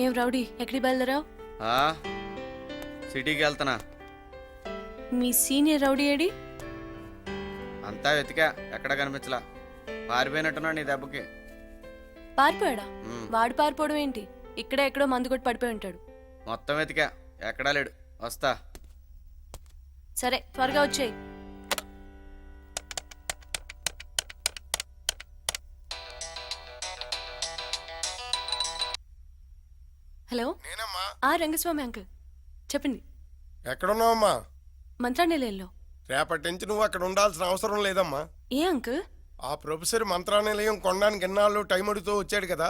ఏం రౌడీ ఎక్కడికి బయలుదేరావు? సిటీకి వెళ్తున్నా. మీ సీనియర్ రౌడీ ఏడి? అంతా వెతికా, ఎక్కడ కనిపించలా. పారిపోయినట్టున్నా నీ దెబ్బకి. పారిపోయాడా? వాడు పారిపోవడం ఏంటి? ఇక్కడ ఎక్కడో మందు కొట్టి పడిపోయి ఉంటాడు. మొత్తం వెతికా, ఎక్కడా లేడు. వస్తా. సరే త్వరగా వచ్చేయి. హలో, రంగస్వామి అంకుల్ చెప్పండి. ఎక్కడున్నావమ్మా? మంత్రానిలయంలో. రేపటి నుంచి నువ్వు అక్కడ ఉండాల్సిన అవసరం లేదమ్మా. ఏ అంకుల్? ఆ ప్రొఫెసర్ మంత్రానిలయం కొనడానికి ఎన్నాళ్ళు టైం అడుగుతూ వచ్చాడు కదా,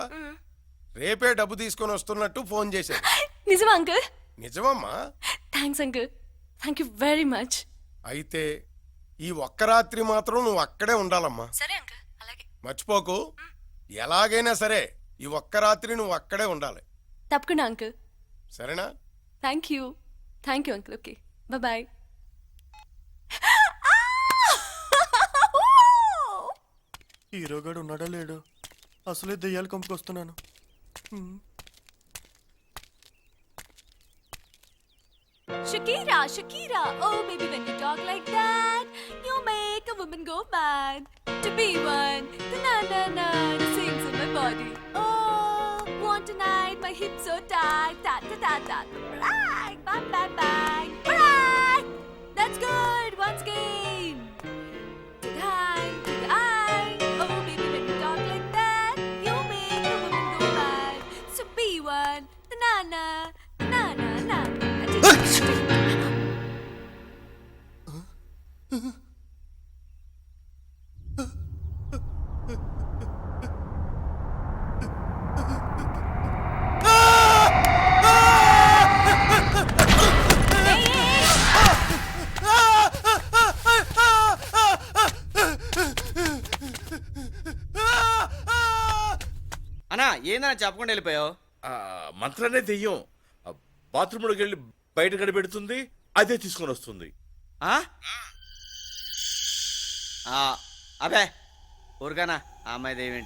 రేపే డబ్బు తీసుకొని వస్తున్నట్టు ఫోన్ చేశాడు. నిజమా అంకుల్? నిజమమ్మా. Thanks uncle, thank you very much. అయితే ఈ ఒక్క రాత్రి మాత్రం నువ్వు అక్కడే ఉండాలమ్మా. సరే అంకుల్, అలాగే. మర్చిపోకు, ఎలాగైనా సరే ఈ ఒక్క రాత్రి నువ్వు అక్కడే ఉండాలి. తప్పకుండా అంకుల్. సరేనా? Thank you uncle. Okay, bye. హీరోగాడు ఉన్నాడా లేడు? అసలే దెయ్యాలు కంపుకొస్తున్నాను. Shakira, Shakira, oh baby, when you talk like that, you make a woman go mad. To be one, the na na na, the sings in my body. Oh, want tonight, my hips so tight, ta ta ta ta. Right, bang bang bang, right. That's good. Once again. To the high, to the eye. Oh baby, when you talk like that, you make a woman go mad. So be one, the na na, the na na na. అన్నా ఏందన్నా చెప్పకుండా వెళ్ళిపోయావు? మంత్రానే దెయ్యం. బాత్రూంలోకి వెళ్ళి బయట గడిపెడుతుంది, అదే తీసుకొని వస్తుంది. అబే ఊరికానా ఆ అమ్మాయి దేవేంటి?